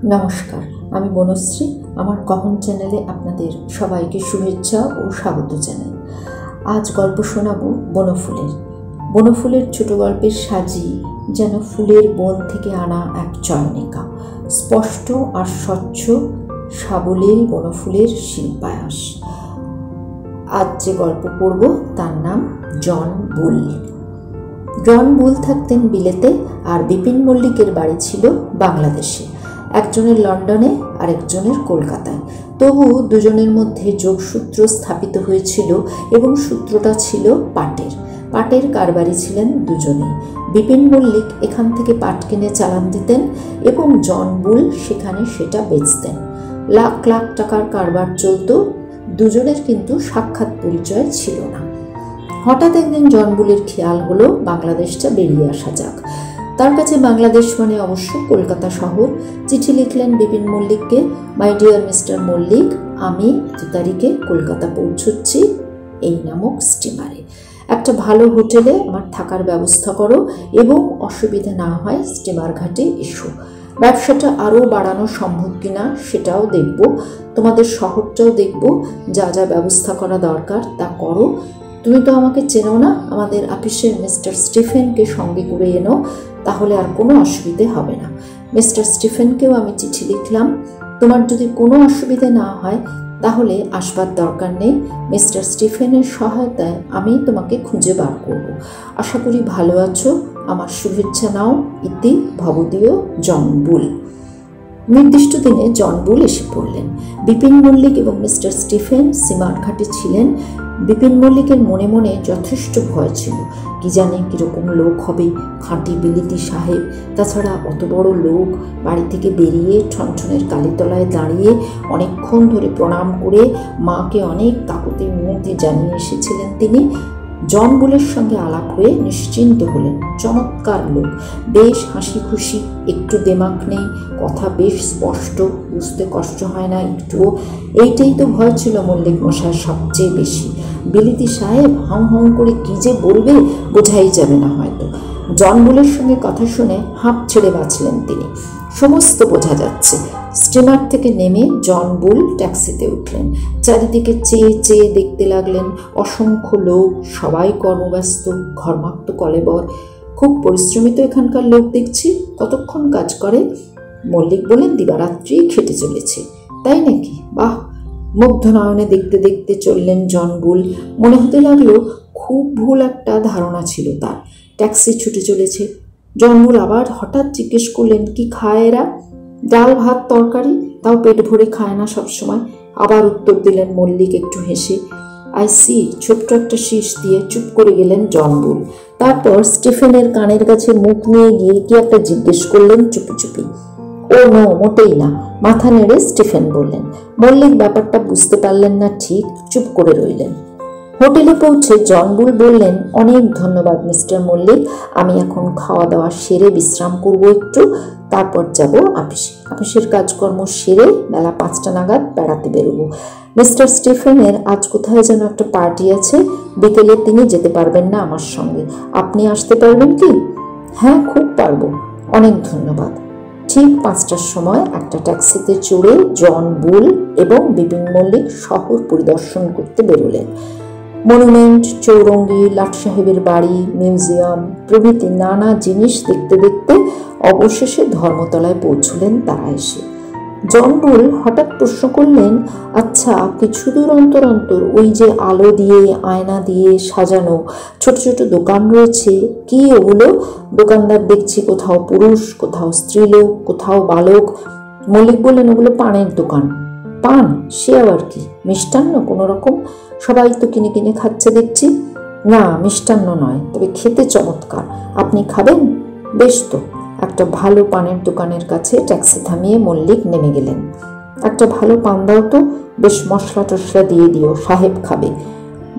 নমস্কার, আমি বনশ্রী। আমার কহন চ্যানেলে আপনাদের সবাইকে শুভেচ্ছা ও স্বাগত জানাই। আজ গল্প শোনাবো বনফুলের। বনফুলের ছোট গল্পের সাজি যেন ফুলের বন থেকে আনা এক চয়নিকা, স্পষ্ট আর স্বচ্ছ সাবলীল বনফুলের শিল্পায়াস। আজ যে গল্প পড়ব তার নাম জন বুল। জন বুল থাকতেন বিলেতে, আর বিপিন মল্লিকের বাড়ি ছিল বাংলাদেশে। একজনের লন্ডনে আর একজনের কলকাতায়। তবু দুজনের মধ্যে যোগসূত্র স্থাপিত হয়েছিল, এবং সূত্রটা ছিল পাটের কারবারি ছিলেন দুজনেই। বিপিন মল্লিক এখান থেকে পাট কিনে চালান দিতেন এবং জন বুল সেখানে সেটা বেচতেন। লাখ লাখ টাকার কারবার চলত। দুজনের কিন্তু সাক্ষাৎ পরিচয় ছিল না। হঠাৎ একদিন জন বুলের খেয়াল হলো বাংলাদেশটা বেরিয়ে আসা যাক। তার কাছে বাংলাদেশ মানে অবশ্য কলকাতা শহর। চিঠি লিখলেন বিপিন মল্লিককে, মাই ডিয়ার মিস্টার মল্লিক, আমি 2 তারিখে কলকাতা পৌঁছচ্ছি এই নামক স্টিমারে। একটা ভালো হোটেলে আমার থাকার ব্যবস্থা করো এবং অসুবিধা না হয় স্টিমার ঘাটে এসো। ব্যবসাটা আরও বাড়ানো সম্ভব কিনা সেটাও দেখব, তোমাদের শহরটাও দেখব, যা যা ব্যবস্থা করা দরকার তা করো। তুমি তো আমাকে চেনো না, আমাদের অফিসের মিস্টার স্টিফেনকে সঙ্গে করে এনো, তাহলে আর কোনো অসুবিধে হবে না। মিস্টার স্টিফেনকেও আমি চিঠি লিখলাম, তোমার যদি কোনো অসুবিধে না হয় তাহলে আসবার দরকার নেই। মিস্টার স্টিফেনের সহায়তায় আমি তোমাকে খুঁজে বার করব। আশা করি ভালো আছো, আমার শুভেচ্ছা নাও। ইতি ভবদীয় জন বুল। নির্দিষ্ট দিনে জন বুল এসে পড়লেন। বিপিন মল্লিক এবং মিস্টার স্টিফেন সীমার ঘাটে ছিলেন। বিপিন মল্লিকের মনে মনে যথেষ্ট ভয় ছিল। কি জানে কীরকম লোক হবে, খাঁটি বিলিতি সাহেব। তাছাড়া অত বড় লোক বাড়ি থেকে বেরিয়ে ঠনঠনের কালীতলায় দাঁড়িয়ে অনেকক্ষণ ধরে প্রণাম করে মাকে অনেক কাকুতির মিনতি জানিয়ে এসেছিলেন তিনি। জন বুলের সঙ্গে আলাপ হয়ে নিশ্চিন্ত হলেন। চমৎকার লোক, বেশ হাসি খুশি, একটু দেমাক নেই, কথা বেশ স্পষ্ট, বুঝতে কষ্ট হয় না একটুও। এইটাই তো ভয় ছিল মল্লিক মশাইয়ের সবচেয়ে বেশি। বিলিতি সাহেব হাউ হাউ করে কী যে বলবে বোঝাই যাবে না হয়তো। জন বুলের সঙ্গে কথা শুনে হাঁপ ছেড়ে বাঁচলেন তিনি। সমস্ত বোঝা যাচ্ছে। স্টিমার থেকে নেমে জন বুল ট্যাক্সিতে উঠলেন। চারিদিকে চেয়ে চেয়ে দেখতে লাগলেন। অসংখ্য লোক, সবাই কর্মব্যস্ত, ঘর্মাক্ত কলেবর। খুব পরিশ্রমিত এখানকার লোক দেখছি। কতক্ষণ কাজ করে? মল্লিক বলেন, দিবারাত্রি খেটে চলেছে। তাই নাকি? বাহ! মুগ্ধ নয়নে দেখতে দেখতে চললেন জন বুল। মনে হতে লাগলো খুব ভুল একটা ধারণা ছিল তার। ট্যাক্সি ছুটে চলেছে। জন বুল আবার হঠাৎ জিজ্ঞেস করলেন, কি খায় এরা? ডাল ভাত তরকারি, তাও পেট ভরে খায় না সবসময়। আবার উত্তর দিলেন মল্লিক একটু হেসে। I see. ছোট্ট একটা শীষ দিয়ে চুপ করে গেলেন জন বুল। তারপর স্টিফেনের কানের কাছে মুখ নিয়ে গিয়ে কি একটা জিজ্ঞেস করলেন চুপি চুপি। ও নো, মোটেই না, মাথা নেড়ে স্টিফেন বললেন। মল্লিক ব্যাপারটা বুঝতে পারলেন না ঠিক, চুপ করে রইলেন। হোটেলে পৌঁছে জন বুল বললেন, অনেক ধন্যবাদ মিস্টার মল্লিক, আমি এখন খাওয়া দাওয়া সেরে বিশ্রাম করব একটু, তারপর যাব অফিসের কাজকর্ম সেরে বেলা 5টা নাগাদ বেড়াতে বেরোবো। মিস্টার স্টিফেনের আজ কোথায় যেন একটা পার্টি আছে, বিকেলে তিনি যেতে পারবেন না আমার সঙ্গে। আপনি আসতে পারবেন কি? হ্যাঁ, খুব পারবো, অনেক ধন্যবাদ। ঠিক 5টার সময় একটা ট্যাক্সিতে চড়ে জন বুল এবং বিপিন মল্লিক শহর পরিদর্শন করতে বেরোলেন। মনুমেন্ট, চৌরঙ্গি, লাট সাহেবের বাড়ি, মিউজিয়াম প্রভৃতি নানা জিনিস দেখতে দেখতে অবশেষে ধর্মতলায় পৌঁছলেন তারা এসে। জন বুল হঠাৎ প্রশ্ন করলেন, আচ্ছা, কিছু দূর অন্তর অন্তর ওই যে আলো দিয়ে আয়না দিয়ে সাজানো ছোট ছোট দোকান রয়েছে, কি ওগুলো? দোকানদার দেখছি কোথাও পুরুষ, কোথাও স্ত্রীলোক, কোথাও বালক। মল্লিক বললেন, ওগুলো পানের দোকান। পান? সে আবার কি? মিষ্টান্ন কোনো রকম? সবাই তো কিনে কিনে খাচ্ছে দেখছি। না, মিষ্টান্ন নয়, তবে খেতে চমৎকার। আপনি খাবেন? বেশ তো। একটা ভালো পানের দোকানের কাছে ট্যাক্সি থামিয়ে মল্লিক নেমে গেলেন। একটা ভালো পান দাও তো, বেশ মশলা টশলা দিয়ে দিও, সাহেব খাবে।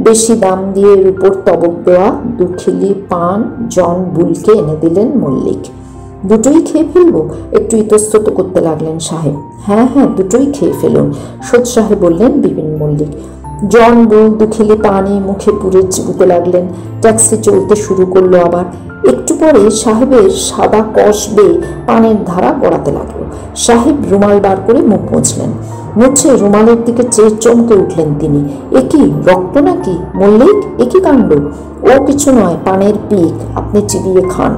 বেশি দাম দিয়ে উপর তবক দেওয়া 2 খিলি পান জন বুলকে এনে দিলেন মল্লিক। দুটোই খেয়ে ফেলবো? একটু ইতস্তত করতে লাগলেন সাহেব। হ্যাঁ হ্যাঁ, দুটোই খেয়ে ফেলুন, সোৎসাহে বললেন বিপিন মল্লিক। জন বুল দুখেলি পানি মুখে পুরে চিবুতে লাগলেন। ট্যাক্সি চলতে শুরু করলো আবার। একটু পরে সাহেবের সাদা কষ বেয়ে পানের ধারা গড়াতে লাগলো। সাহেব রুমাল বার করে মুখ মুছলেন। মুছে রুমালের দিকে চেয়ে চমকে উঠলেন তিনি। এ কি, রক্ত নাকি? মল্লিক, এ কি কাণ্ড! ও কিছু নয়, পানের পিক, আপনি চিবিয়ে খান।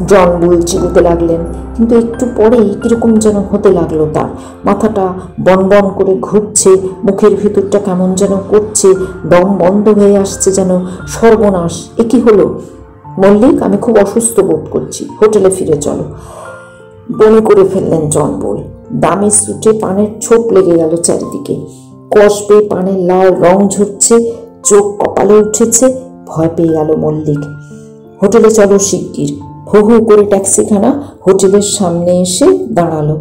জন বুল চিবুতে লাগলেন, কিন্তু একটু পরেই কিরকম যেন হতে লাগলো তার। মাথাটা বনবন করে ঘুরছে, মুখের ভিতরটা কেমন যেন করছে, দম বন্ধ হয়ে আসছে যেন। সর্বনাশ, এ কি হলো? মল্লিক, আমি খুব অসুস্থ বোধ করছি, হোটেলে ফিরে চলো। বমি করে ফেললেন জন বুল। দামি স্যুটে পানের ছোপ লেগে গেল চারিদিকে। কষ বেয়ে পানের লাল রং ঝরছে, চোখ কপালে উঠেছে। ভয় পেয়ে গেল মল্লিক। হোটেলে চলো শিগগির। হু হু করে ট্যাক্সিখানা হোটেলের সামনে এসে দাঁড়ালো।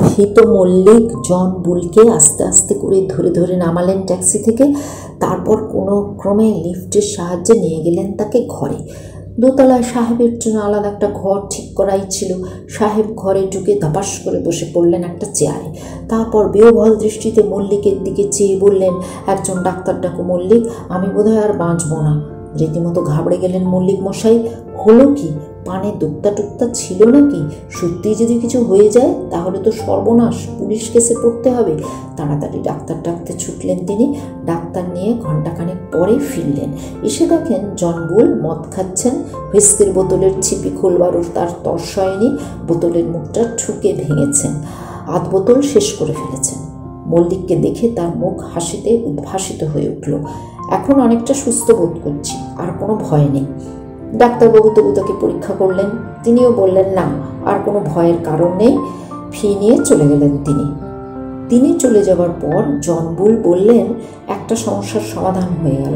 ভীত মল্লিক জন বুলকে আস্তে আস্তে করে ধরে ধরে নামালেন ট্যাক্সি থেকে। তারপর কোনো ক্রমে লিফটের সাহায্যে নিয়ে গেলেন তাকে ঘরে। দোতলায় সাহেবের জন্য আলাদা একটা ঘর ঠিক করাই ছিল। সাহেব ঘরে ঢুকে ধপাস করে বসে পড়লেন একটা চেয়ারে। তারপর বেওভল দৃষ্টিতে মল্লিকের দিকে চেয়ে বললেন, একজন ডাক্তার ডাকো মল্লিক, আমি বোধহয় আর বাঁচব না। রীতিমতো ঘাবড়ে গেলেন মল্লিক মশাই। হলো কি? পানে দুক্তা টুক্তা ছিল নাকি? সত্যি যদি কিছু হয়ে যায় তাহলে তো সর্বনাশ, পুলিশ কেসে পড়তে হবে। তাড়াতাড়ি ডাক্তার ডাকতে ছুটলেন তিনি। ডাক্তার নিয়ে ঘণ্টাখানেক পরে ফিরলেন। এসে দেখেন জন বুল মদ খাচ্ছেন। হুইস্কির বোতলের ছিপি খোলবারও তার তর্স হয়নি। বোতলের মুখটা ঠুকে ভেঙেছেন, আধ বোতল শেষ করে ফেলেছেন। মল্লিককে দেখে তার মুখ হাসিতে উদ্ভাসিত হয়ে উঠল। এখন অনেকটা সুস্থ বোধ করছি, আর কোনো ভয় নেই। ডাক্তারবাবু তবু তাকে পরীক্ষা করলেন। তিনিও বললেন, না, আর কোনো ভয়ের কারণ নেই। ফি নিয়ে চলে গেলেন তিনি চলে যাওয়ার পর জন বুল বললেন, একটা সমস্যার সমাধান হয়ে গেল।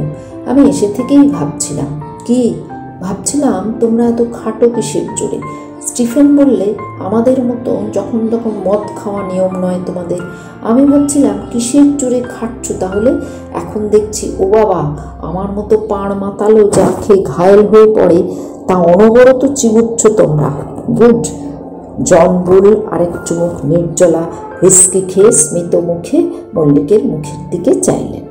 আমি এসে থেকেই ভাবছিলাম। কি ভাবছিলাম? তোমরা এত খাটো কিসের জোরে? স্টিফেন বললে, আমাদের মতো যখন তখন মদ খাওয়া নিয়ম নয় তোমাদের। আমি ভাবছিলাম কিসের জোরে খাচ্ছ তাহলে? এখন দেখছি, ও বাবা, আমার মতো পাড় মাতালো যা খেয়ে ঘায়েল হয়ে পড়ে তা অনবরত চিবুচ্ছ তোমরা। গুড। জন বুল আরেক চুমুক নির্জলা হুইস্কি খেয়ে স্মিত মুখে মল্লিকের মুখের দিকে চাইলেন।